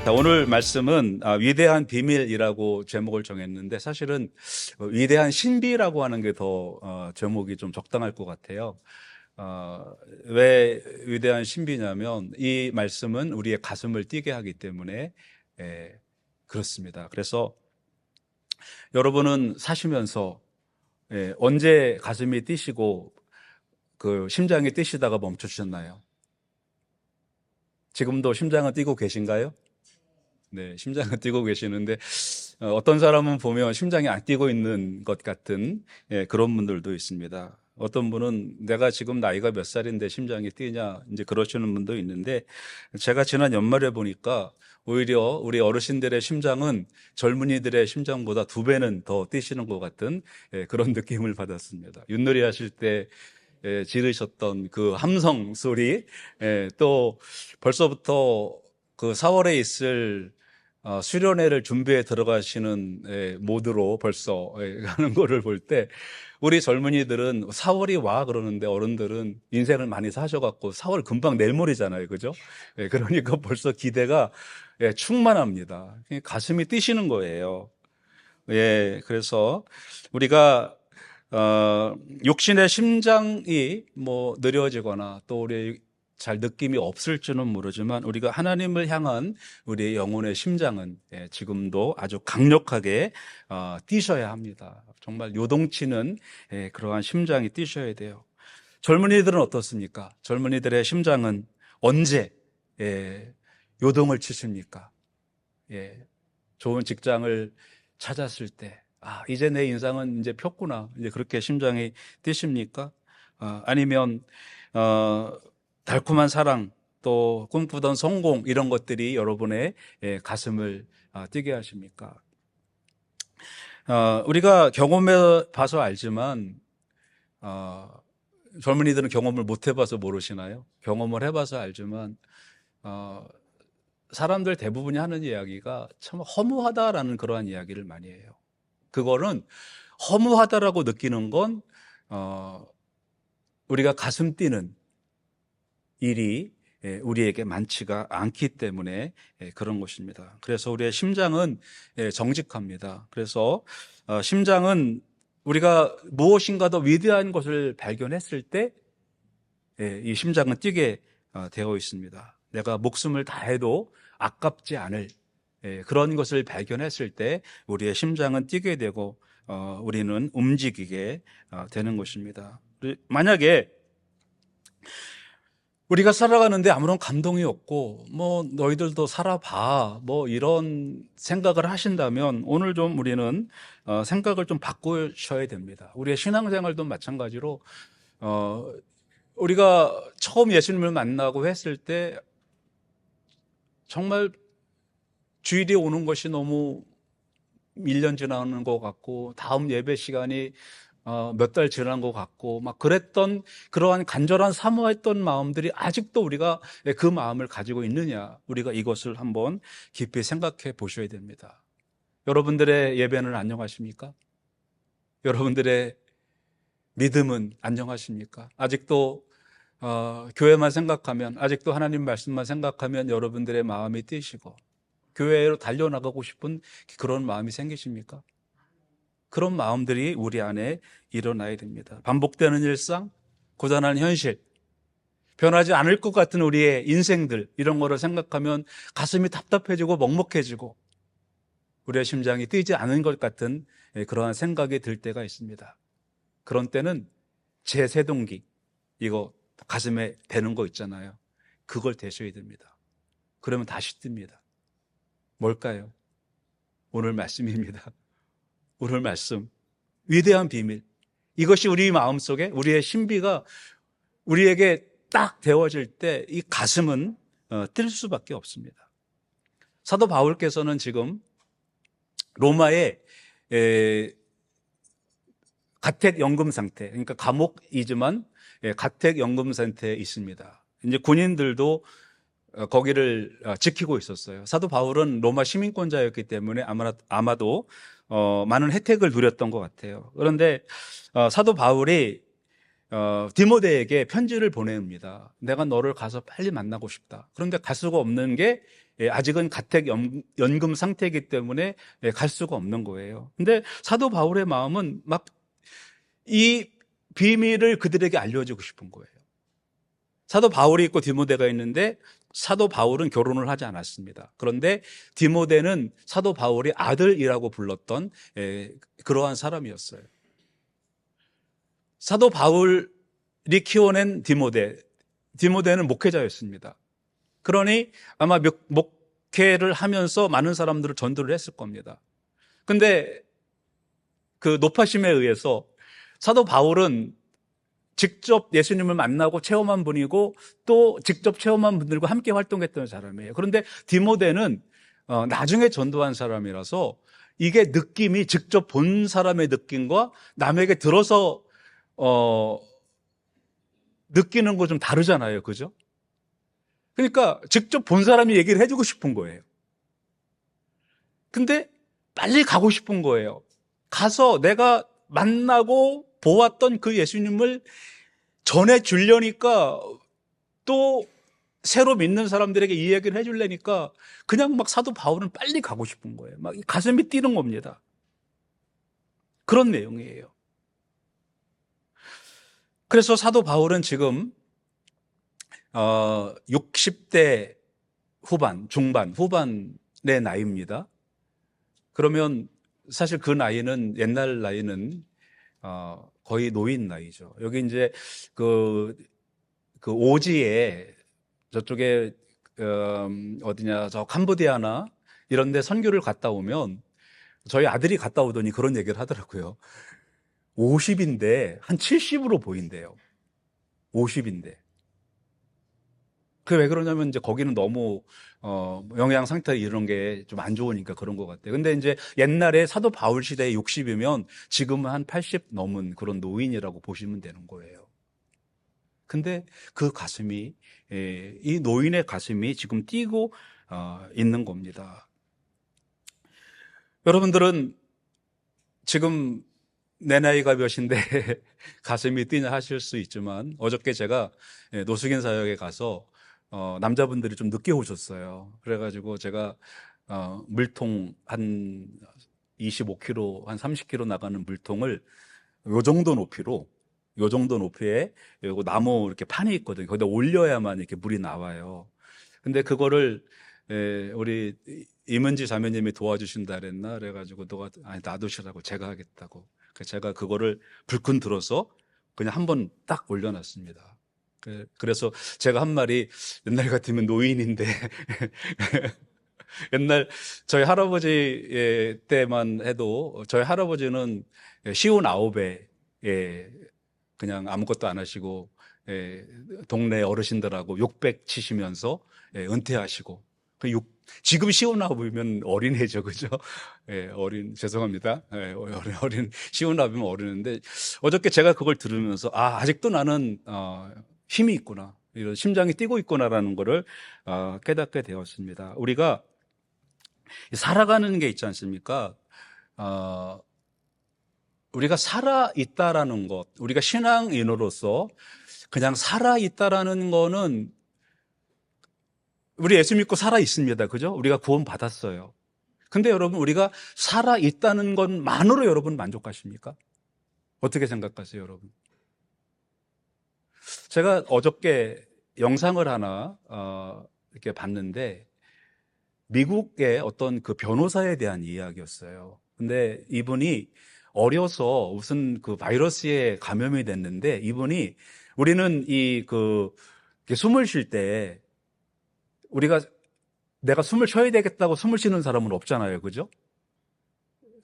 자, 오늘 말씀은 위대한 비밀이라고 제목을 정했는데 사실은 위대한 신비라고 하는 게 더 제목이 좀 적당할 것 같아요. 왜 위대한 신비냐면 이 말씀은 우리의 가슴을 뛰게 하기 때문에 그렇습니다. 그래서 여러분은 사시면서 언제 가슴이 뛰시고 그 심장이 뛰시다가 멈추셨나요? 지금도 심장은 뛰고 계신가요? 네, 심장은 뛰고 계시는데 어떤 사람은 보면 심장이 안 뛰고 있는 것 같은 그런 분들도 있습니다. 어떤 분은 내가 지금 나이가 몇 살인데 심장이 뛰냐 이제 그러시는 분도 있는데 제가 지난 연말에 보니까 오히려 우리 어르신들의 심장은 젊은이들의 심장보다 2배는 더 뛰시는 것 같은 그런 느낌을 받았습니다. 윷놀이 하실 때 지르셨던 그 함성 소리, 또 벌써부터 그 4월에 있을 수련회를 준비해 들어가시는 모드로 벌써 가는 거를 볼 때 우리 젊은이들은 4월이 와 그러는데 어른들은 인생을 많이 사셔갖고 4월 금방 내일 모레잖아요, 그죠? 그러니까 벌써 기대가 충만합니다. 가슴이 뛰시는 거예요. 그래서 우리가 육신의 심장이 뭐 느려지거나 또 우리 잘 느낌이 없을지는 모르지만 우리가 하나님을 향한 우리의 영혼의 심장은 지금도 아주 강력하게 뛰셔야 합니다. 정말 요동치는 그러한 심장이 뛰셔야 돼요. 젊은이들은 어떻습니까? 젊은이들의 심장은 언제 요동을 치십니까? 좋은 직장을 찾았을 때, 이제 내 인생은 이제 폈구나. 이제 그렇게 심장이 뛰십니까? 아니면, 달콤한 사랑, 또 꿈꾸던 성공, 이런 것들이 여러분의 가슴을 뛰게 하십니까? 우리가 경험해 봐서 알지만, 젊은이들은 경험을 못 해봐서 모르시나요? 경험을 해봐서 알지만, 사람들 대부분이 하는 이야기가 참 허무하다라는 그러한 이야기를 많이 해요. 그거는 허무하다라고 느끼는 건 우리가 가슴 뛰는 일이 우리에게 많지가 않기 때문에 그런 것입니다. 그래서 우리의 심장은 정직합니다. 그래서 심장은 우리가 무엇인가 더 위대한 것을 발견했을 때 이 심장은 뛰게 되어 있습니다. 내가 목숨을 다해도 아깝지 않을 그런 것을 발견했을 때 우리의 심장은 뛰게 되고 우리는 움직이게 되는 것입니다. 만약에 우리가 살아가는데 아무런 감동이 없고 뭐 너희들도 살아봐 뭐 이런 생각을 하신다면 오늘 좀 우리는 생각을 좀 바꾸셔야 됩니다. 우리의 신앙생활도 마찬가지로 우리가 처음 예수님을 만나고 했을 때 정말 주일이 오는 것이 너무 1년 지나는 것 같고 다음 예배 시간이 몇 달 지난 것 같고 막 그랬던 그러한 간절한 사모했던 마음들이 아직도 우리가 그 마음을 가지고 있느냐, 우리가 이것을 한번 깊이 생각해 보셔야 됩니다. 여러분들의 예배는 안녕하십니까? 여러분들의 믿음은 안녕하십니까? 아직도 교회만 생각하면, 아직도 하나님 말씀만 생각하면 여러분들의 마음이 뛰시고 교회로 달려나가고 싶은 그런 마음이 생기십니까? 그런 마음들이 우리 안에 일어나야 됩니다. 반복되는 일상, 고단한 현실, 변하지 않을 것 같은 우리의 인생들, 이런 거를 생각하면 가슴이 답답해지고 먹먹해지고 우리의 심장이 뛰지 않은 것 같은 그러한 생각이 들 때가 있습니다. 그런 때는 제세동기, 이거 가슴에 대는 거 있잖아요. 그걸 대셔야 됩니다. 그러면 다시 뜹니다. 뭘까요? 오늘 말씀입니다. 오늘 말씀, 위대한 비밀. 이것이 우리 마음속에 우리의 신비가 우리에게 딱 데워질 때 이 가슴은 뛸 수밖에 없습니다. 사도 바울께서는 지금 로마의 가택연금 상태, 그러니까 감옥이지만 가택연금 상태에 있습니다. 이제 군인들도 거기를 지키고 있었어요. 사도 바울은 로마 시민권자였기 때문에 아마도 많은 혜택을 누렸던 것 같아요. 그런데 사도 바울이 디모데에게 편지를 보냅니다. 내가 너를 가서 빨리 만나고 싶다. 그런데 갈 수가 없는 게 아직은 가택연금 상태이기 때문에 갈 수가 없는 거예요. 근데 사도 바울의 마음은 막 이 비밀을 그들에게 알려주고 싶은 거예요. 사도 바울이 있고 디모데가 있는데 사도 바울은 결혼을 하지 않았습니다. 그런데 디모데는 사도 바울이 아들이라고 불렀던 그러한 사람이었어요. 사도 바울이 키워낸 디모데는 목회자였습니다. 그러니 아마 목회를 하면서 많은 사람들을 전도를 했을 겁니다. 근데 그 노파심에 의해서 사도 바울은 직접 예수님을 만나고 체험한 분이고 또 직접 체험한 분들과 함께 활동했던 사람이에요. 그런데 디모데는 나중에 전도한 사람이라서 이게 느낌이 직접 본 사람의 느낌과 남에게 들어서 느끼는 거 좀 다르잖아요. 그죠? 그러니까 직접 본 사람이 얘기를 해주고 싶은 거예요. 근데 빨리 가고 싶은 거예요. 가서 내가 만나고 보았던 그 예수님을 전해주려니까 또 새로 믿는 사람들에게 이 얘기를 해주려니까 그냥 막 사도 바울은 빨리 가고 싶은 거예요. 막 가슴이 뛰는 겁니다. 그런 내용이에요. 그래서 사도 바울은 지금 60대 후반의 나이입니다. 그러면 사실 그 나이는 옛날 나이는 거의 노인 나이죠. 여기 이제 그 오지에 저쪽에 어디냐 저 캄보디아나 이런 데 선교를 갔다 오면 저희 아들이 갔다 오더니 그런 얘기를 하더라고요. 50인데 한 70으로 보인대요. 50인데. 그 왜 그러냐면 이제 거기는 너무 영양 상태 이런 게 좀 안 좋으니까 그런 것 같아요. 근데 이제 옛날에 사도 바울 시대에 60이면 지금은 한 80 넘은 그런 노인이라고 보시면 되는 거예요. 근데 그 가슴이 이 노인의 가슴이 지금 뛰고 있는 겁니다. 여러분들은 지금 내 나이가 몇인데 가슴이 뛰냐 하실 수 있지만 어저께 제가 노숙인 사역에 가서 남자분들이 좀 늦게 오셨어요. 그래가지고 제가 물통 한 25kg, 한 30kg 나가는 물통을 요 정도 높이에 요거 나무 이렇게 판이 있거든요. 거기다 올려야만 이렇게 물이 나와요. 근데 그거를 우리 임은지 자매님이 도와주신다 그랬나? 그래가지고 너가 아니 놔두시라고 제가 하겠다고. 그래서 제가 그거를 불끈 들어서 그냥 한번 딱 올려놨습니다. 그래서 제가 한 말이 옛날 같으면 노인인데 옛날 저희 할아버지 때만 해도 저희 할아버지는 59에 그냥 아무것도 안 하시고 동네 어르신들하고 욕백 치시면서 은퇴하시고 지금 59이면 어린애죠, 그죠? 죄송합니다. 시원하면 어린인데 어저께 제가 그걸 들으면서 아직도 나는 힘이 있구나, 이런 심장이 뛰고 있구나라는 것을 깨닫게 되었습니다. 우리가 살아가는 게 있지 않습니까? 우리가 살아있다라는 것, 우리가 신앙인으로서 그냥 살아있다라는 거는 우리 예수 믿고 살아있습니다. 그죠? 우리가 구원 받았어요. 근데 여러분, 우리가 살아있다는 것만으로 여러분 만족하십니까? 어떻게 생각하세요, 여러분? 제가 어저께 영상을 하나 이렇게 봤는데 미국의 어떤 그 변호사에 대한 이야기였어요. 근데 이분이 어려서 무슨 그 바이러스에 감염이 됐는데 이분이 우리는 숨을 쉴 때 내가 숨을 쉬어야 되겠다고 숨을 쉬는 사람은 없잖아요. 그죠?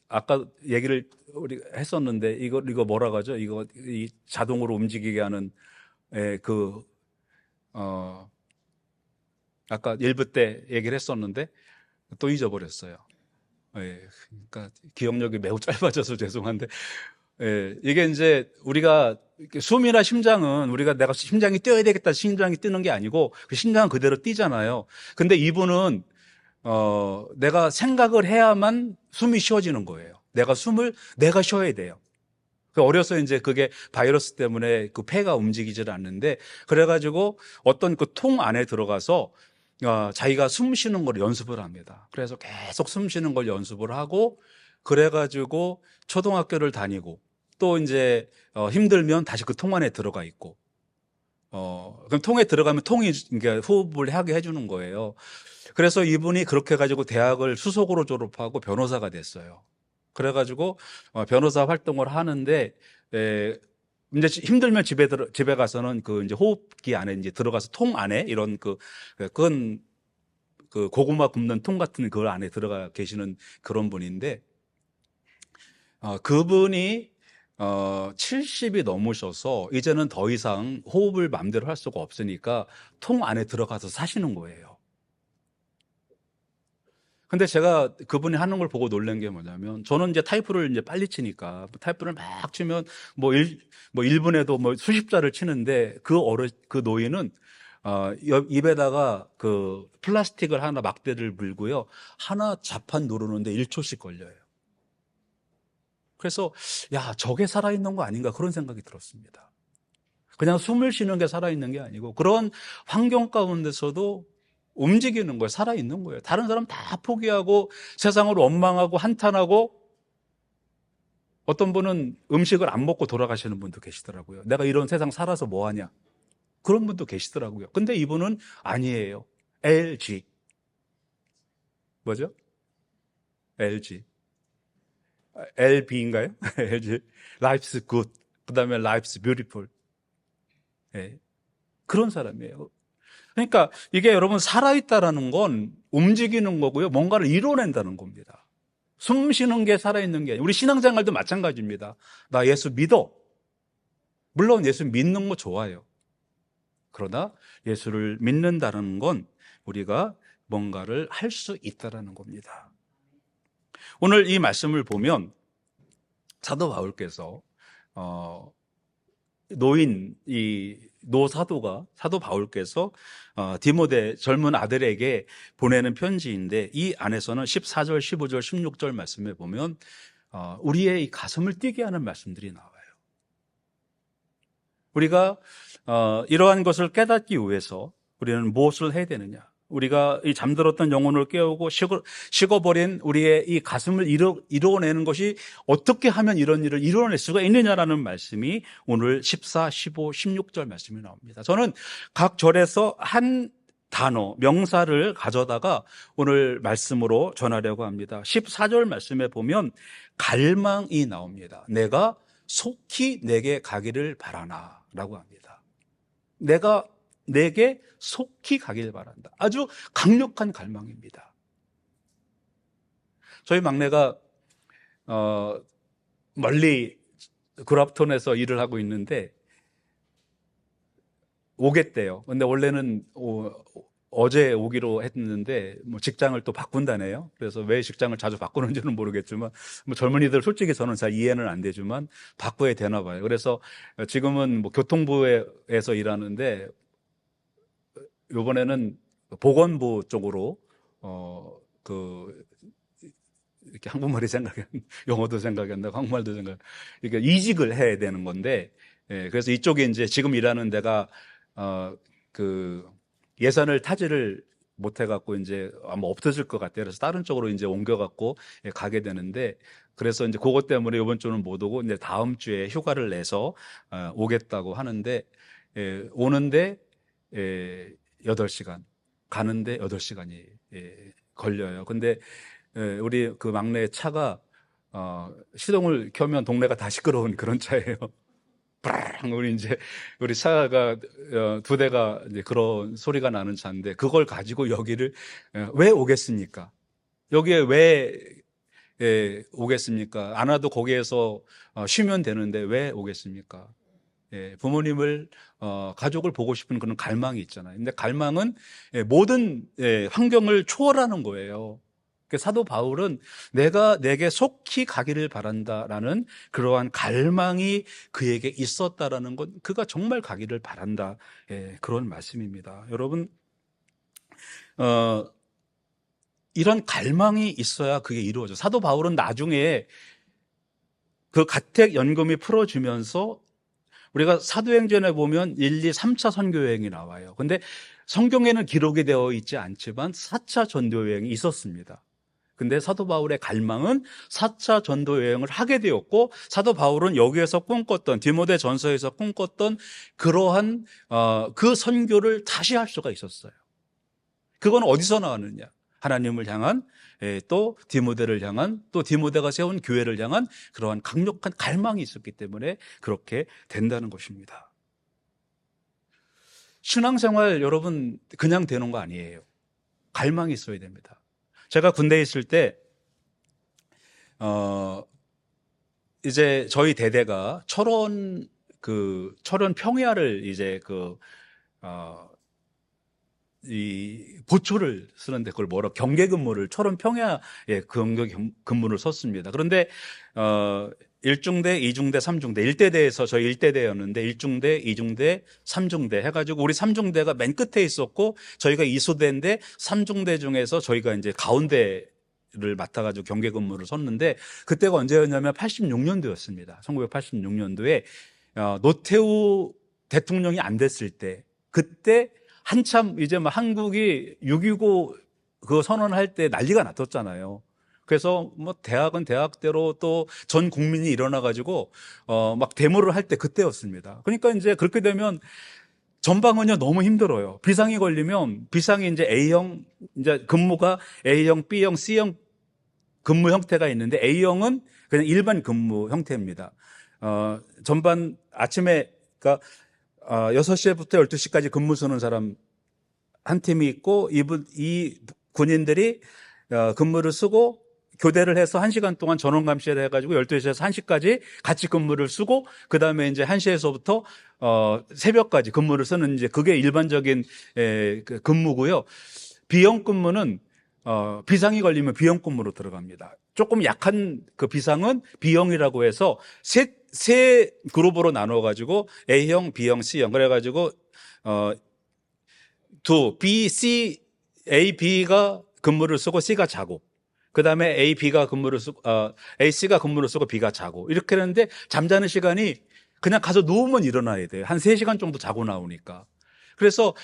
아까 얘기를 우리 했었는데 이거 뭐라 하죠? 이 자동으로 움직이게 하는 아까 1부 때 얘기를 했었는데 또 잊어버렸어요. 그러니까 기억력이 매우 짧아져서 죄송한데 이게 이제 우리가 숨이나 심장은 내가 심장이 뛰어야 되겠다 심장이 뛰는 게 아니고 그 심장은 그대로 뛰잖아요. 근데 이분은 내가 생각을 해야만 숨이 쉬어지는 거예요. 내가 쉬어야 돼요. 어려서 이제 그게 바이러스 때문에 그 폐가 움직이질 않는데, 그래가지고 어떤 그 통 안에 들어가서 자기가 숨 쉬는 걸 연습을 합니다. 그래서 계속 숨 쉬는 걸 연습을 하고, 그래가지고 초등학교를 다니고, 또 이제 힘들면 다시 그 통 안에 들어가 있고, 그럼 통에 들어가면 통이 이게 호흡을 하게 해주는 거예요. 그래서 이분이 그렇게 해가지고 대학을 수석으로 졸업하고 변호사가 됐어요. 그래가지고 변호사 활동을 하는데, 이제 힘들면 집에 가서는 그 이제 호흡기 안에 이제 들어가서 통 안에 이런 그건 그 고구마 굽는 통 같은 그 안에 들어가 계시는 그런 분인데, 그분이 70이 넘으셔서 이제는 더 이상 호흡을 마음대로 할 수가 없으니까 통 안에 들어가서 사시는 거예요. 근데 제가 그분이 하는 걸 보고 놀란 게 뭐냐면, 저는 이제 타이프를 이제 빨리 치니까 타이프를 막 치면 뭐 1분에도 뭐 수십 자를 치는데, 그 노인은 입에다가 그 플라스틱을 하나 막대를 물고요, 하나 자판 누르는데 1초씩 걸려요. 그래서 야, 저게 살아있는 거 아닌가, 그런 생각이 들었습니다. 그냥 숨을 쉬는 게 살아있는 게 아니고, 그런 환경 가운데서도 움직이는 거예요. 살아있는 거예요. 다른 사람 다 포기하고 세상을 원망하고 한탄하고, 어떤 분은 음식을 안 먹고 돌아가시는 분도 계시더라고요. 내가 이런 세상 살아서 뭐 하냐, 그런 분도 계시더라고요. 근데 이분은 아니에요. LG. 뭐죠? LG. LB인가요? LG. Life's good. 그 다음에 Life's beautiful. 예. 그런 사람이에요. 그러니까 이게 여러분, 살아있다라는 건 움직이는 거고요, 뭔가를 이뤄낸다는 겁니다. 숨 쉬는 게 살아있는 게 아니에요. 우리 신앙생활도 마찬가지입니다. 나 예수 믿어. 물론 예수 믿는 거 좋아요. 그러나 예수를 믿는다는 건 우리가 뭔가를 할 수 있다는 겁니다. 오늘 이 말씀을 보면 사도 바울께서 사도 바울께서 디모데 젊은 아들에게 보내는 편지인데, 이 안에서는 14절, 15절, 16절 말씀에 보면 우리의 이 가슴을 뛰게 하는 말씀들이 나와요. 우리가 이러한 것을 깨닫기 위해서 우리는 무엇을 해야 되느냐? 우리가 이 잠들었던 영혼을 깨우고 식어버린 우리의 이 가슴을 이루어내는 것이, 어떻게 하면 이런 일을 이루어낼 수가 있느냐라는 말씀이 오늘 14, 15, 16절 말씀이 나옵니다. 저는 각 절에서 한 단어, 명사를 가져다가 오늘 말씀으로 전하려고 합니다. 14절 말씀에 보면 갈망이 나옵니다. 내가 속히 내게 가기를 바라나 라고 합니다. 내가 내게 속히 가길 바란다. 아주 강력한 갈망입니다. 저희 막내가 멀리 그랍톤에서 일을 하고 있는데 오겠대요. 근데 원래는 어제 오기로 했는데 뭐 직장을 또 바꾼다네요. 그래서 왜 직장을 자주 바꾸는지는 모르겠지만, 뭐 젊은이들 솔직히 저는 잘 이해는 안 되지만 바꿔야 되나 봐요. 그래서 지금은 뭐 교통부에서 일하는데, 이번에는 보건부 쪽으로 이렇게 한국말이 생각이 안, 영어도 생각이 안 나고 한국말도 생각, 이게 이직을 해야 되는 건데, 그래서 이쪽에 이제 지금 일하는 데가 예산을 타지를 못해갖고 이제 아마 없어질 것 같아요. 그래서 다른 쪽으로 이제 옮겨갖고 가게 되는데, 그래서 이제 그것 때문에 이번 주는 못 오고 이제 다음 주에 휴가를 내서 오겠다고 하는데, 오는데 8시간, 가는데 8시간이 걸려요. 근데 우리 그 막내 차가 시동을 켜면 동네가 다 시끄러운 그런 차예요. 뿌랑, 우리 차가 2대가 이제 그런 소리가 나는 차인데, 그걸 가지고 여기를 왜 오겠습니까? 여기에 왜 오겠습니까? 안 와도 거기에서 쉬면 되는데 왜 오겠습니까? 부모님을 가족을 보고 싶은 그런 갈망이 있잖아요. 근데 갈망은 모든 환경을 초월하는 거예요. 사도 바울은 내가 내게 속히 가기를 바란다라는 그러한 갈망이 그에게 있었다라는 건, 그가 정말 가기를 바란다, 그런 말씀입니다. 여러분, 이런 갈망이 있어야 그게 이루어져. 사도 바울은 나중에 그 가택연금이 풀어지면서 우리가 사도행전에 보면 1, 2, 3차 선교여행이 나와요. 근데 성경에는 기록이 되어 있지 않지만 4차 전도여행이 있었습니다. 근데 사도 바울의 갈망은 4차 전도 여행을 하게 되었고, 사도 바울은 여기에서 꿈꿨던, 디모데 전서에서 꿈꿨던 그러한 그 선교를 다시 할 수가 있었어요. 그건 어디서 나왔느냐? 하나님을 향한, 또 디모데를 향한, 또 디모데가 세운 교회를 향한 그러한 강력한 갈망이 있었기 때문에 그렇게 된다는 것입니다. 신앙생활 여러분 그냥 되는 거 아니에요. 갈망이 있어야 됩니다. 제가 군대에 있을 때 이제 저희 대대가 철원 평야를 이제 이 보초를 쓰는데 그걸 경계 근무를 철원 평야에 경계 근무를 썼습니다. 그런데 1중대, 2중대, 3중대, 1대대에서 저희 1대대였는데 1중대, 2중대, 3중대 해가지고 우리 3중대가 맨 끝에 있었고 저희가 2소대인데 3중대 중에서 저희가 이제 가운데를 맡아가지고 경계 근무를 섰는데 그때가 언제였냐면 86년도였습니다. 1986년도에 노태우 대통령이 안 됐을 때 그때 한참 이제 막 한국이 6.25 그 선언할 때 난리가 났었잖아요. 그래서 뭐 대학은 대학대로 또 전 국민이 일어나가지고 막 데모를 할 때 그때였습니다. 그러니까 이제 그렇게 되면 전방은요 너무 힘들어요. 비상이 걸리면 비상이 이제 A형 이제 근무가 A형, B형, C형 근무 형태가 있는데 A형은 그냥 일반 근무 형태입니다. 전반 아침에 그러니까 6시부터 12시까지 근무 서는 사람 한 팀이 있고 이 군인들이 근무를 쓰고 교대를 해서 1시간 동안 전원 감시를 해가지고 12시에서 1시까지 같이 근무를 쓰고 그 다음에 이제 1시에서부터 새벽까지 근무를 쓰는 이제 그게 일반적인 그 근무고요. B형 근무는 비상이 걸리면 B형 근무로 들어갑니다. 조금 약한 그 비상은 B형이라고 해서 세 그룹으로 나눠가지고 A형, B형, C형 그래가지고 B, C, A, B가 근무를 쓰고 C가 자고 그 다음에 A, B가 근무를 쓰고 A, C가 근무를 쓰고 B가 자고 이렇게 하는데 잠자는 시간이 그냥 가서 누우면 일어나야 돼요. 한 3시간 정도 자고 나오니까. 그래서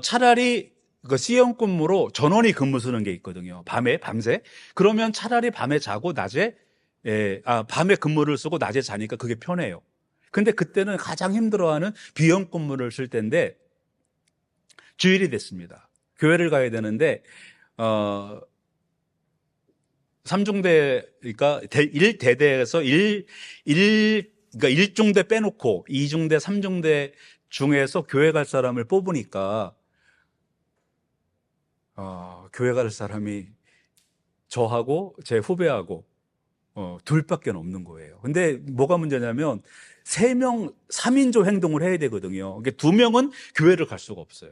차라리 그 C형 근무로 전원이 근무 쓰는 게 있거든요. 밤새. 그러면 차라리 밤에 자고 낮에 밤에 근무를 쓰고 낮에 자니까 그게 편해요. 근데 그때는 가장 힘들어하는 B형 근무를 쓸 때인데 주일이 됐습니다. 교회를 가야 되는데 3중대 그러니까 1대대에서 그러니까 1중대 빼놓고 2중대, 3중대 중에서 교회 갈 사람을 뽑으니까 교회 갈 사람이 저하고 제 후배하고 둘밖에 없는 거예요. 근데 뭐가 문제냐면 3명 3인조 행동을 해야 되거든요. 그러니까 2명은 교회를 갈 수가 없어요.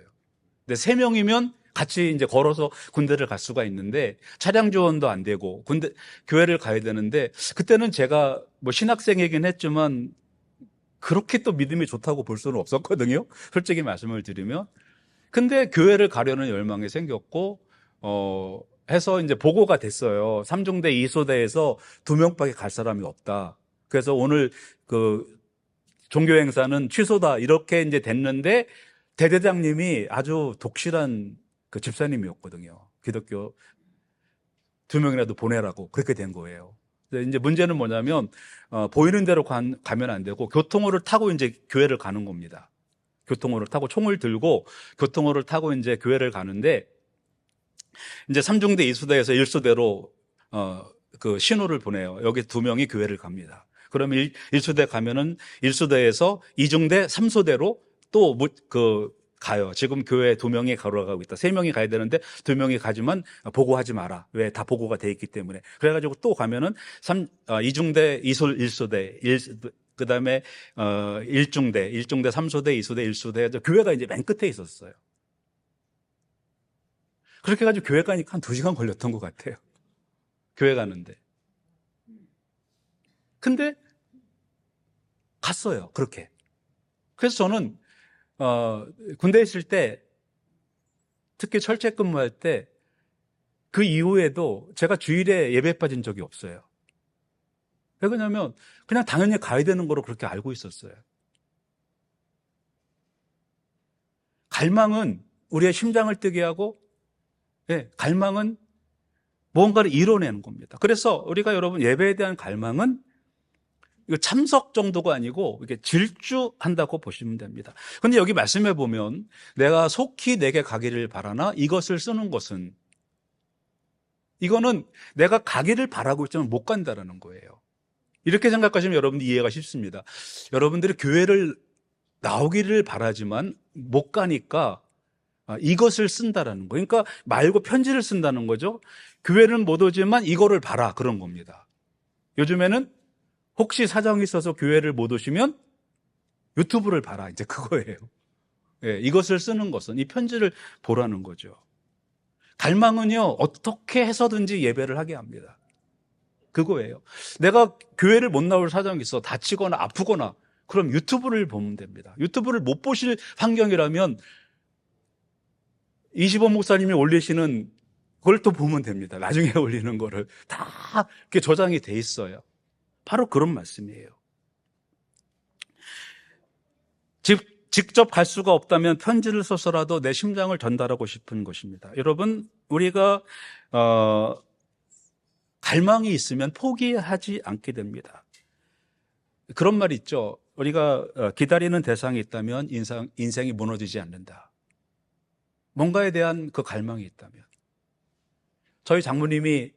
근데 3명이면 같이 이제 걸어서 군대를 갈 수가 있는데 차량 지원도 안 되고 교회를 가야 되는데 그때는 제가 뭐 신학생이긴 했지만 그렇게 또 믿음이 좋다고 볼 수는 없었거든요. 솔직히 말씀을 드리면. 근데 교회를 가려는 열망이 생겼고 해서 이제 보고가 됐어요. 3중대 2소대에서 2명밖에 갈 사람이 없다. 그래서 오늘 그 종교 행사는 취소다. 이렇게 이제 됐는데 대대장님이 아주 독실한 그 집사님이었거든요. 기독교 2명이라도 보내라고 그렇게 된 거예요. 이제 문제는 뭐냐면 보이는 대로 가면 안 되고 교통호를 타고 이제 교회를 가는 겁니다. 교통호를 타고 총을 들고 교통호를 타고 이제 교회를 가는데 이제 3중대 2소대에서 1소대로 그 신호를 보내요. 여기 2명이 교회를 갑니다. 그러면 1소대 가면은 1소대에서 2중대 3소대로 또 가요. 지금 교회 2명이 걸어가고 있다. 3명이 가야 되는데 2명이 가지만 보고하지 마라. 왜? 다 보고가 돼 있기 때문에. 그래가지고 또 가면은 2중대 1소대, 그 다음에 1중대, 3소대, 2소대, 1소대. 교회가 이제 맨 끝에 있었어요. 그렇게 해가지고 교회 가니까 한 2시간 걸렸던 것 같아요. 교회 가는데. 근데 갔어요. 그렇게. 그래서 저는 군대에 있을 때 특히 철책 근무할 때 그 이후에도 제가 주일에 예배 빠진 적이 없어요. 왜 그러냐면 그냥 당연히 가야 되는 거로 그렇게 알고 있었어요. 갈망은 우리의 심장을 뛰게 하고, 갈망은 무언가를 이뤄내는 겁니다. 그래서 우리가 여러분 예배에 대한 갈망은 이거 참석 정도가 아니고 이게 질주한다고 보시면 됩니다. 근데 여기 말씀해 보면 내가 속히 내게 가기를 바라나 이것을 쓰는 것은, 이거는 내가 가기를 바라고 있지만 못 간다라는 거예요. 이렇게 생각하시면 여러분들 이해가 쉽습니다. 여러분들이 교회를 나오기를 바라지만 못 가니까 이것을 쓴다라는 거예요. 그러니까 말고 편지를 쓴다는 거죠. 교회는 못 오지만 이거를 봐라, 그런 겁니다. 요즘에는 혹시 사정이 있어서 교회를 못 오시면 유튜브를 봐라, 이제 그거예요. 이것을 쓰는 것은 이 편지를 보라는 거죠. 갈망은요, 어떻게 해서든지 예배를 하게 합니다. 그거예요. 내가 교회를 못 나올 사정이 있어, 다치거나 아프거나, 그럼 유튜브를 보면 됩니다. 유튜브를 못 보실 환경이라면 이시범 목사님이 올리시는 그걸 또 보면 됩니다. 나중에 올리는 거를 다 이렇게 저장이 돼 있어요. 바로 그런 말씀이에요. 직접 갈 수가 없다면 편지를 써서라도 내 심장을 전달하고 싶은 것입니다. 여러분, 우리가 갈망이 있으면 포기하지 않게 됩니다. 그런 말 있죠. 우리가 기다리는 대상이 있다면 인생이 무너지지 않는다. 뭔가에 대한 그 갈망이 있다면. 저희 장모님이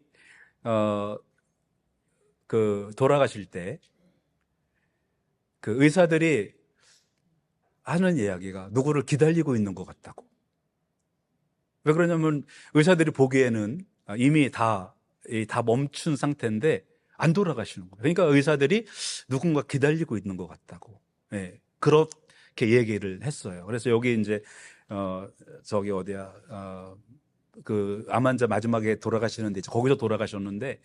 돌아가실 때 그 의사들이 하는 이야기가 누구를 기다리고 있는 것 같다고. 왜 그러냐면 의사들이 보기에는 이미 다 멈춘 상태인데 안 돌아가시는 거예요. 그러니까 의사들이 누군가 기다리고 있는 것 같다고. 그렇게 얘기를 했어요. 그래서 여기 이제 저기 어디야, 그 암 환자 마지막에 돌아가시는데 거기서 돌아가셨는데,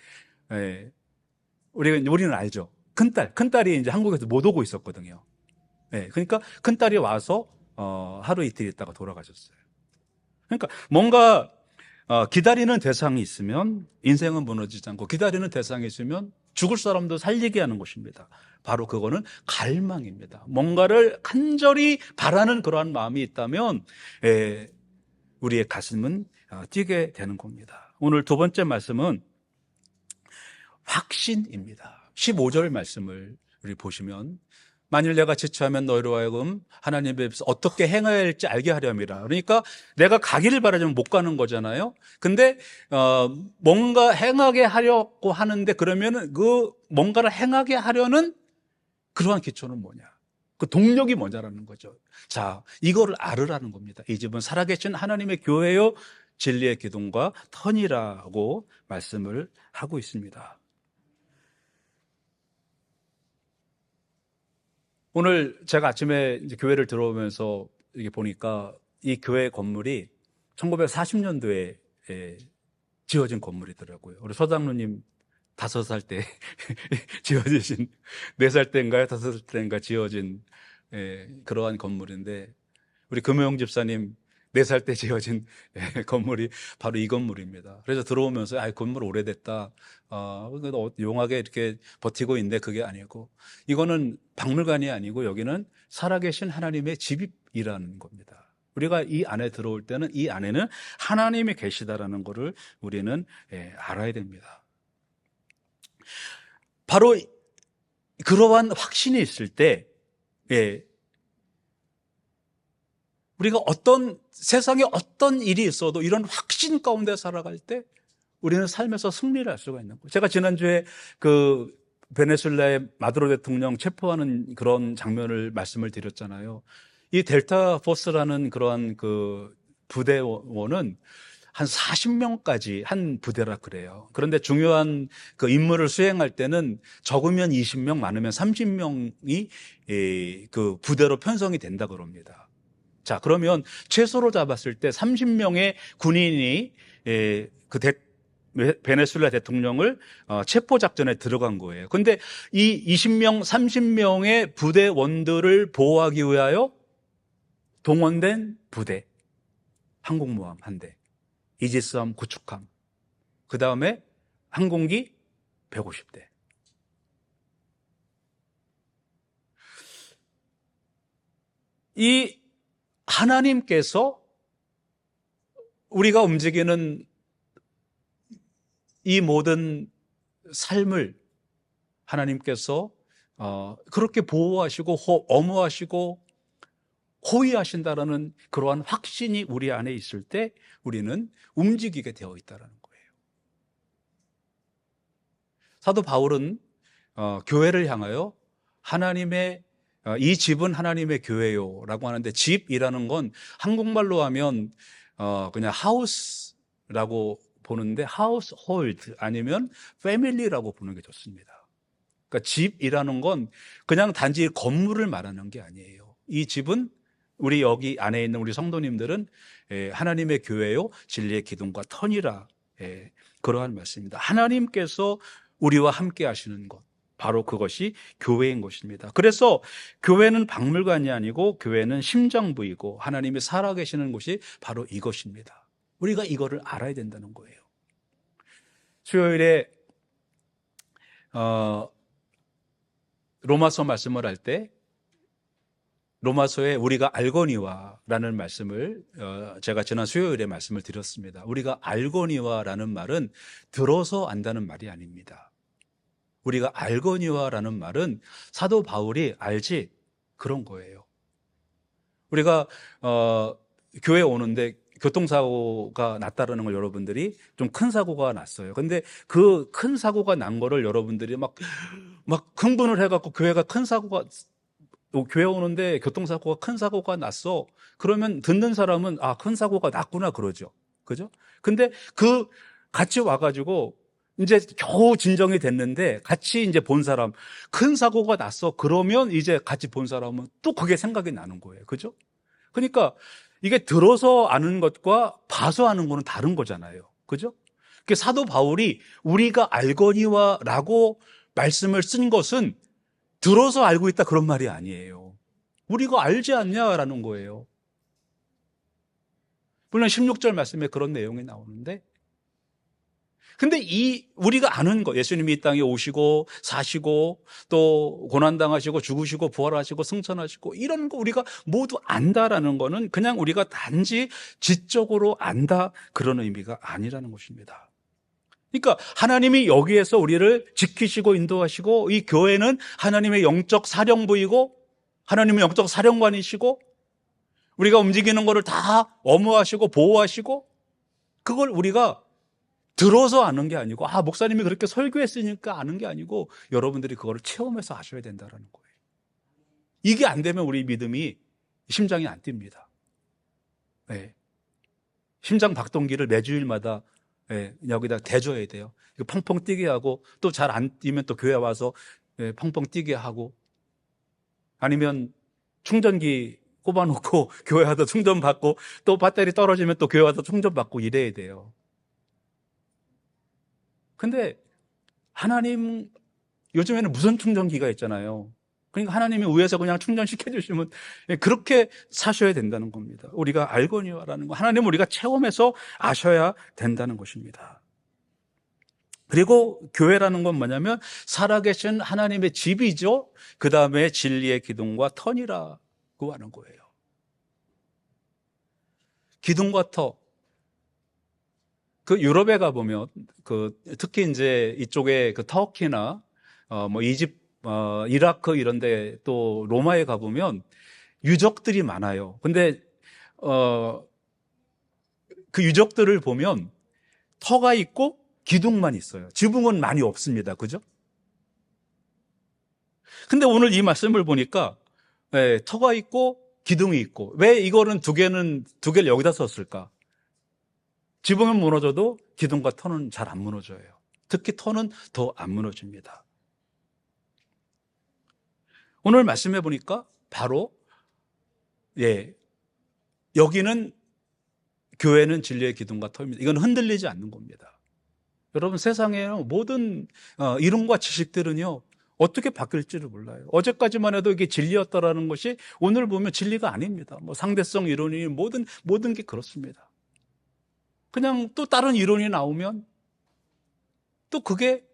우리는 알죠. 큰딸이 이제 한국에서 못 오고 있었거든요. 그러니까 큰딸이 와서 하루 이틀 있다가 돌아가셨어요. 그러니까 뭔가 기다리는 대상이 있으면 인생은 무너지지 않고, 기다리는 대상이 있으면 죽을 사람도 살리게 하는 것입니다. 바로 그거는 갈망입니다. 뭔가를 간절히 바라는 그러한 마음이 있다면 우리의 가슴은 뛰게 되는 겁니다. 오늘 두 번째 말씀은 확신입니다. 15절 말씀을 우리 보시면, 만일 내가 지체하면 너희로 하여금 하나님의 앞에서 어떻게 행해야 할지 알게 하려함이라. 그러니까 내가 가기를 바라지만 못 가는 거잖아요. 근데 뭔가 행하게 하려고 하는데, 그러면은 그 뭔가를 행하게 하려는 그러한 기초는 뭐냐? 그 동력이 뭐냐라는 거죠. 자, 이거를 알으라는 겁니다. 이 집은 살아계신 하나님의 교회요 진리의 기둥과 터니라고 말씀을 하고 있습니다. 오늘 제가 아침에 이제 교회를 들어오면서 이게 보니까 이 교회 건물이 1940년도에 지어진 건물이더라고요. 우리 서장로님 5살 때 지어지신, 4살 때인가요? 5살 때인가 지어진 그러한 건물인데, 우리 금호영 집사님 4살 때 지어진 건물이 바로 이 건물입니다. 그래서 들어오면서 건물 오래됐다, 용하게 이렇게 버티고 있는데, 그게 아니고 이거는 박물관이 아니고 여기는 살아계신 하나님의 집이라는 겁니다. 우리가 이 안에 들어올 때는 이 안에는 하나님이 계시다라는 것을 우리는 알아야 됩니다. 바로 그러한 확신이 있을 때 우리가 세상에 어떤 일이 있어도 이런 확신 가운데 살아갈 때 우리는 삶에서 승리를 할 수가 있는 거예요. 제가 지난주에 그 베네수엘라의 마두로 대통령 체포하는 그런 장면을 말씀을 드렸잖아요. 이 델타 포스라는 그러한 그 부대원은 한 40명까지 한 부대라 그래요. 그런데 중요한 그 임무를 수행할 때는 적으면 20명, 많으면 30명이 그 부대로 편성이 된다 그럽니다. 자, 그러면 최소로 잡았을 때 30명의 군인이 베네수엘라 대통령을 체포 작전에 들어간 거예요. 그런데 이 20명, 30명의 부대원들을 보호하기 위하여 동원된 부대, 항공모함 한 대, 이지스함 구축함, 그 다음에 항공기 150대. 이 하나님께서 우리가 움직이는 이 모든 삶을 하나님께서 그렇게 보호하시고 엄호하시고 호위하신다라는 그러한 확신이 우리 안에 있을 때 우리는 움직이게 되어 있다는 거예요. 사도 바울은 교회를 향하여 하나님의 이 집은 하나님의 교회요 라고 하는데, 집이라는 건 한국말로 하면 그냥 하우스라고 보는데 하우스홀드 아니면 패밀리라고 보는 게 좋습니다. 그러니까 집이라는 건 그냥 단지 건물을 말하는 게 아니에요. 이 집은 우리 여기 안에 있는 우리 성도님들은 하나님의 교회요 진리의 기둥과 터니라, 그러한 말씀입니다. 하나님께서 우리와 함께 하시는 것, 바로 그것이 교회인 것입니다. 그래서 교회는 박물관이 아니고 교회는 심장부이고 하나님이 살아계시는 곳이 바로 이것입니다. 우리가 이거를 알아야 된다는 거예요. 수요일에 로마서 말씀을 할 때 로마서에 우리가 알거니와라는 말씀을 제가 지난 수요일에 말씀을 드렸습니다. 우리가 알거니와라는 말은 들어서 안다는 말이 아닙니다. 우리가 알거니와라는 말은 사도 바울이 알지, 그런 거예요. 우리가 교회 오는데 교통사고가 났다라는 걸 여러분들이, 좀 큰 사고가 났어요. 근데 그 큰 사고가 난 거를 여러분들이 막 흥분을 해갖고 교회 오는데 교통사고가 큰 사고가 났어. 그러면 듣는 사람은 큰 사고가 났구나 그러죠. 그죠? 근데 같이 와가지고 이제 겨우 진정이 됐는데 같이 이제 본 사람, 큰 사고가 났어. 그러면 이제 같이 본 사람은 또 그게 생각이 나는 거예요. 그죠? 그러니까 이게 들어서 아는 것과 봐서 아는 거는 다른 거잖아요. 그죠? 사도 바울이 우리가 알거니와라고 말씀을 쓴 것은 들어서 알고 있다 그런 말이 아니에요. 우리가 알지 않냐라는 거예요. 물론 16절 말씀에 그런 내용이 나오는데, 근데 우리가 아는 거, 예수님이 이 땅에 오시고 사시고 또 고난당하시고 죽으시고 부활하시고 승천하시고 이런 거 우리가 모두 안다라는 거는 그냥 우리가 단지 지적으로 안다 그런 의미가 아니라는 것입니다. 그러니까 하나님이 여기에서 우리를 지키시고 인도하시고, 이 교회는 하나님의 영적 사령부이고 하나님의 영적 사령관이시고 우리가 움직이는 것을 다 엄호하시고 보호하시고, 그걸 우리가 들어서 아는 게 아니고 목사님이 그렇게 설교했으니까 아는 게 아니고 여러분들이 그거를 체험해서 아셔야 된다는 거예요. 이게 안 되면 우리 믿음이, 심장이 안 뜁니다. 네. 심장 박동기를 매주일마다 여기다 대줘야 돼요. 이거 펑펑 뛰게 하고, 또 잘 안 뛰면 또 교회 와서 펑펑 뛰게 하고, 아니면 충전기 꼽아놓고 교회 와서 충전 받고, 또 배터리 떨어지면 또 교회 와서 충전 받고 이래야 돼요. 근데 하나님, 요즘에는 무선 충전기가 있잖아요. 그러니까 하나님이 위에서 그냥 충전시켜 주시면 그렇게 사셔야 된다는 겁니다. 우리가 알거니와라는 거, 하나님 우리가 체험해서 아셔야 된다는 것입니다. 그리고 교회라는 건 뭐냐면 살아계신 하나님의 집이죠. 그 다음에 진리의 기둥과 터니라고 하는 거예요. 기둥과 터. 유럽에 가보면 특히 이제 이쪽에 터키나 이집, 이라크 이런데, 또 로마에 가보면 유적들이 많아요. 근데 그 유적들을 보면 터가 있고 기둥만 있어요. 지붕은 많이 없습니다. 그죠? 근데 오늘 이 말씀을 보니까 터가 있고 기둥이 있고, 왜 이거는 두 개를 여기다 썼을까? 지붕은 무너져도 기둥과 터는 잘 안 무너져요. 특히 터는 더 안 무너집니다. 오늘 말씀해 보니까 바로 여기는, 교회는 진리의 기둥과 터입니다. 이건 흔들리지 않는 겁니다. 여러분, 세상의 모든 이론과 지식들은요 어떻게 바뀔지를 몰라요. 어제까지만 해도 이게 진리였다라는 것이 오늘 보면 진리가 아닙니다. 상대성 이론이 모든 게 그렇습니다. 그냥 또 다른 이론이 나오면 또 그게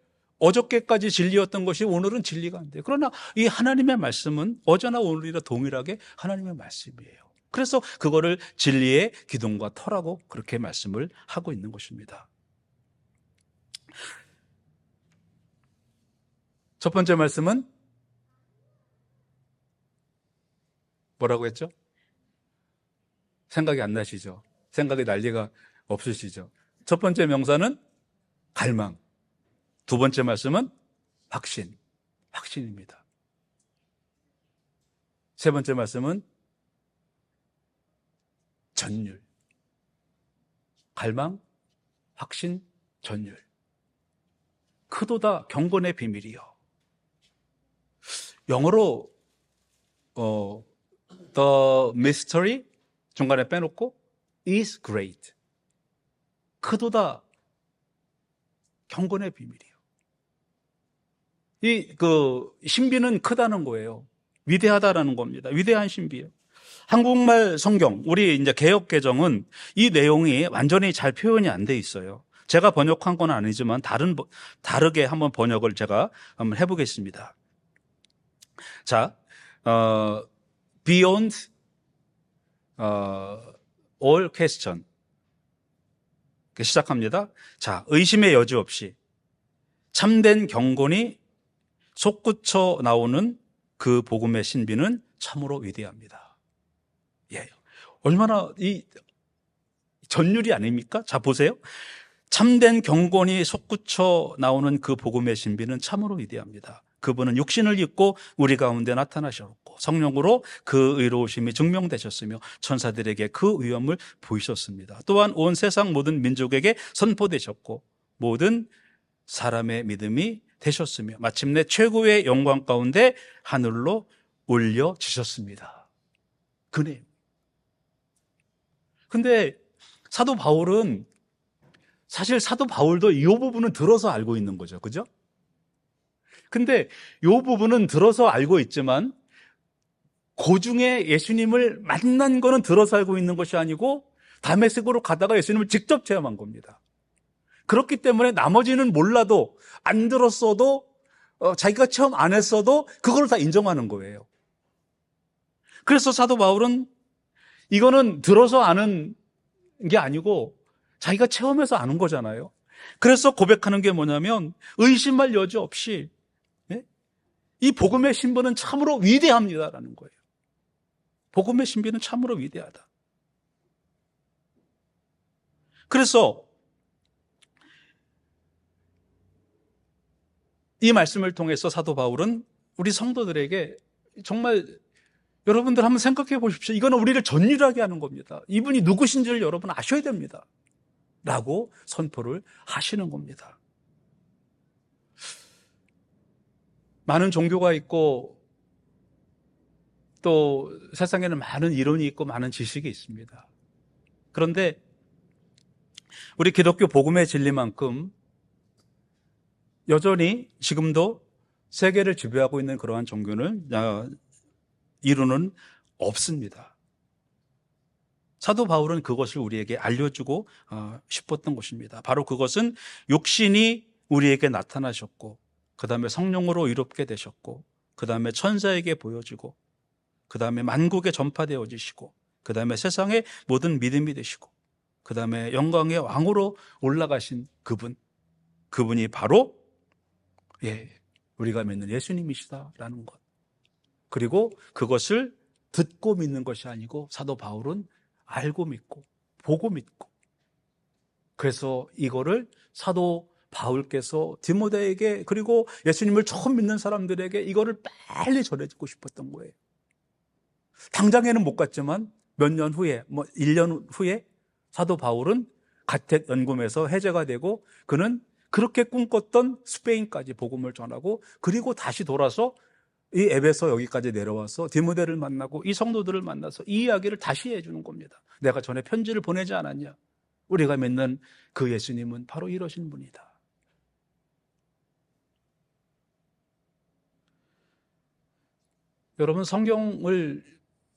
어저께까지 진리였던 것이 오늘은 진리가 안 돼요. 그러나 이 하나님의 말씀은 어제나 오늘이라 동일하게 하나님의 말씀이에요. 그래서 그거를 진리의 기둥과 터라고 그렇게 말씀을 하고 있는 것입니다. 첫 번째 말씀은 뭐라고 했죠? 생각이 안 나시죠? 생각이 날 리가 없으시죠? 첫 번째 명사는 갈망. 두 번째 말씀은 확신. 확신입니다. 세 번째 말씀은 전율. 갈망, 확신, 전율. 크도다 경건의 비밀이요. 영어로 the mystery 중간에 빼놓고 is great. 크도다 경건의 비밀이요. 신비는 크다는 거예요. 위대하다라는 겁니다. 위대한 신비예요. 한국말 성경, 우리 이제 개역 개정은 이 내용이 완전히 잘 표현이 안 돼 있어요. 제가 번역한 건 아니지만 다르게 한번 번역을 제가 한번 해보겠습니다. 자, beyond all question. 시작합니다. 자, 의심의 여지 없이 참된 경건이 솟구쳐 나오는 그 복음의 신비는 참으로 위대합니다. 예, 얼마나 이 전율이 아닙니까? 자, 보세요. 참된 경건이 솟구쳐 나오는 그 복음의 신비는 참으로 위대합니다. 그분은 육신을 입고 우리 가운데 나타나셨고 성령으로 그 의로우심이 증명되셨으며 천사들에게 그 위엄을 보이셨습니다. 또한 온 세상 모든 민족에게 선포되셨고 모든 사람의 믿음이 되셨으며 마침내 최고의 영광 가운데 하늘로 올려지셨습니다. 그네. 근데 사도 바울은 사실 사도 바울도 이 부분은 들어서 알고 있는 거죠. 그죠? 근데 이 부분은 들어서 알고 있지만 그 중에 예수님을 만난 거는 들어서 알고 있는 것이 아니고 다메섹으로 가다가 예수님을 직접 체험한 겁니다. 그렇기 때문에 나머지는 몰라도 안 들었어도 자기가 체험 안 했어도 그걸 다 인정하는 거예요. 그래서 사도 바울은 이거는 들어서 아는 게 아니고 자기가 체험해서 아는 거잖아요. 그래서 고백하는 게 뭐냐면 의심할 여지 없이 이 복음의 신비는 참으로 위대합니다라는 거예요. 복음의 신비는 참으로 위대하다. 그래서 이 말씀을 통해서 사도 바울은 우리 성도들에게 정말 여러분들 한번 생각해 보십시오. 이거는 우리를 전율하게 하는 겁니다. 이분이 누구신지를 여러분 아셔야 됩니다. 라고 선포를 하시는 겁니다. 많은 종교가 있고 또 세상에는 많은 이론이 있고 많은 지식이 있습니다. 그런데 우리 기독교 복음의 진리만큼 여전히 지금도 세계를 지배하고 있는 그러한 종교는 이론은 없습니다. 사도 바울은 그것을 우리에게 알려주고 싶었던 것입니다. 바로 그것은 육신이 우리에게 나타나셨고 그 다음에 성령으로 의롭게 되셨고 그 다음에 천사에게 보여지고 그 다음에 만국에 전파되어지시고 그 다음에 세상의 모든 믿음이 되시고 그 다음에 영광의 왕으로 올라가신 그분이 바로 우리가 믿는 예수님이시다라는 것. 그리고 그것을 듣고 믿는 것이 아니고 사도 바울은 알고 믿고 보고 믿고 그래서 이거를 사도 바울께서 디모데에게 그리고 예수님을 처음 믿는 사람들에게 이거를 빨리 전해주고 싶었던 거예요. 당장에는 못 갔지만 몇 년 후에 1년 후에 사도 바울은 가택 연금에서 해제가 되고 그는 그렇게 꿈꿨던 스페인까지 복음을 전하고 그리고 다시 돌아서 이 에베소 여기까지 내려와서 디모데를 만나고 이 성도들을 만나서 이 이야기를 다시 해주는 겁니다. 내가 전에 편지를 보내지 않았냐? 우리가 믿는 그 예수님은 바로 이러신 분이다. 여러분 성경을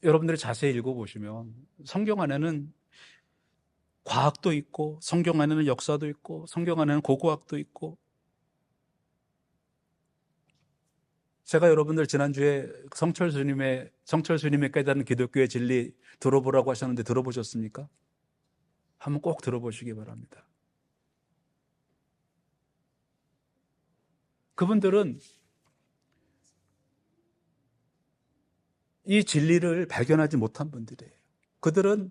여러분들이 자세히 읽어보시면 성경 안에는 과학도 있고 성경 안에는 역사도 있고 성경 안에는 고고학도 있고 제가 여러분들 지난주에 성철 스님의 깨달은 기독교의 진리 들어보라고 하셨는데 들어보셨습니까? 한번 꼭 들어보시기 바랍니다. 그분들은 이 진리를 발견하지 못한 분들이에요. 그들은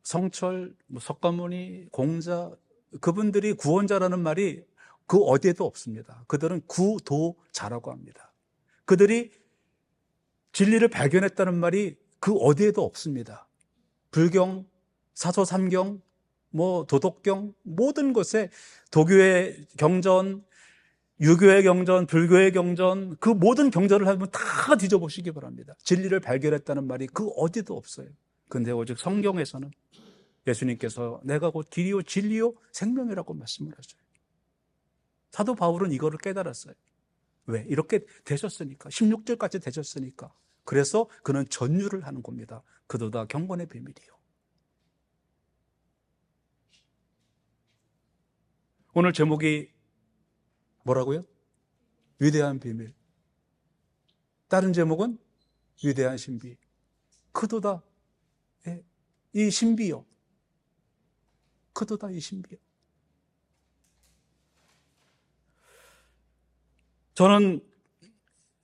성철, 석가모니, 공자, 그분들이 구원자라는 말이 그 어디에도 없습니다. 그들은 구도자라고 합니다. 그들이 진리를 발견했다는 말이 그 어디에도 없습니다. 불경, 사서 삼경, 도덕경, 모든 것에 도교의 경전, 유교의 경전, 불교의 경전, 그 모든 경전을 한번 다 뒤져보시기 바랍니다. 진리를 발견했다는 말이 그 어디도 없어요. 근데 오직 성경에서는 예수님께서 내가 곧 길이요 진리요 생명이라고 말씀을 하셔요. 사도 바울은 이거를 깨달았어요. 왜? 이렇게 되셨으니까. 16절까지 되셨으니까. 그래서 그는 전율을 하는 겁니다. 그도다 경건의 비밀이요. 오늘 제목이 뭐라고요? 위대한 비밀. 다른 제목은 위대한 신비. 그도다 이 신비요. 그도다 이 신비요. 저는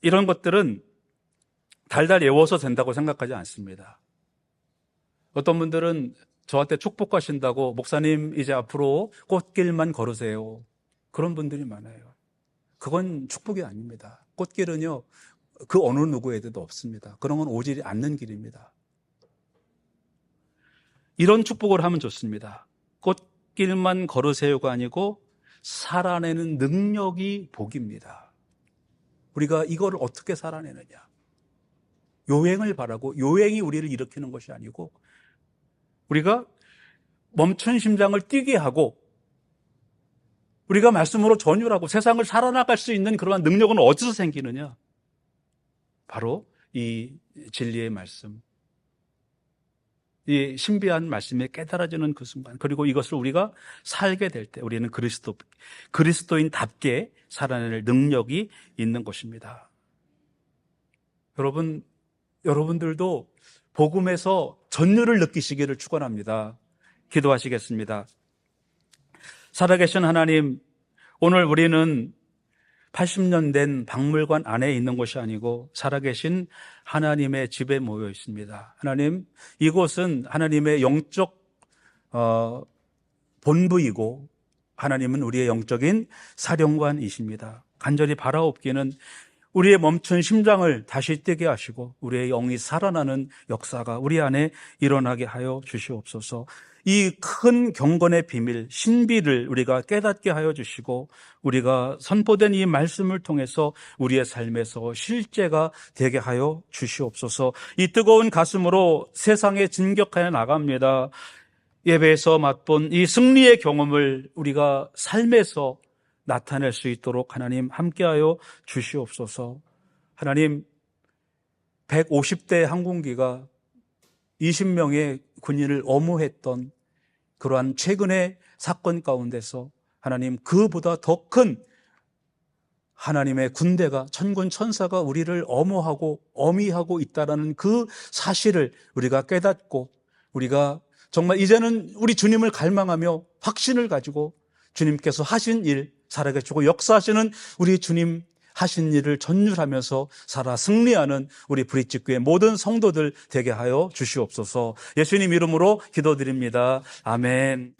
이런 것들은 달달 외워서 된다고 생각하지 않습니다. 어떤 분들은 저한테 축복하신다고 목사님 이제 앞으로 꽃길만 걸으세요. 그런 분들이 많아요. 그건 축복이 아닙니다. 꽃길은요, 그 어느 누구에게도 없습니다. 그런 건 오지 않는 길입니다. 이런 축복을 하면 좋습니다. 꽃길만 걸으세요가 아니고 살아내는 능력이 복입니다. 우리가 이거를 어떻게 살아내느냐? 요행을 바라고 요행이 우리를 일으키는 것이 아니고 우리가 멈춘 심장을 뛰게 하고 우리가 말씀으로 전율하고 세상을 살아나갈 수 있는 그러한 능력은 어디서 생기느냐? 바로 이 진리의 말씀, 이 신비한 말씀에 깨달아지는 그 순간, 그리고 이것을 우리가 살게 될 때 우리는 그리스도인답게 살아낼 능력이 있는 것입니다. 여러분들도 복음에서 전율을 느끼시기를 축원합니다. 기도하시겠습니다. 살아계신 하나님, 오늘 우리는 80년 된 박물관 안에 있는 것이 아니고 살아계신 하나님의 집에 모여 있습니다. 하나님, 이곳은 하나님의 영적 본부이고 하나님은 우리의 영적인 사령관이십니다. 간절히 바라옵기는 우리의 멈춘 심장을 다시 뛰게 하시고 우리의 영이 살아나는 역사가 우리 안에 일어나게 하여 주시옵소서. 이 큰 경건의 비밀, 신비를 우리가 깨닫게 하여 주시고 우리가 선포된 이 말씀을 통해서 우리의 삶에서 실제가 되게 하여 주시옵소서. 이 뜨거운 가슴으로 세상에 진격하여 나갑니다. 예배에서 맛본 이 승리의 경험을 우리가 삶에서 나타낼 수 있도록 하나님 함께하여 주시옵소서. 하나님, 150대 항공기가 20명의 군인을 엄호했던 그러한 최근의 사건 가운데서 하나님, 그보다 더 큰 하나님의 군대가, 천군 천사가 우리를 엄호하고 어미하고 있다는 그 사실을 우리가 깨닫고 우리가 정말 이제는 우리 주님을 갈망하며 확신을 가지고 주님께서 하신 일, 살아계시고 역사하시는 우리 주님 하신 일을 전율하면서 살아 승리하는 우리 브릿지교회 모든 성도들 되게 하여 주시옵소서. 예수님 이름으로 기도드립니다. 아멘.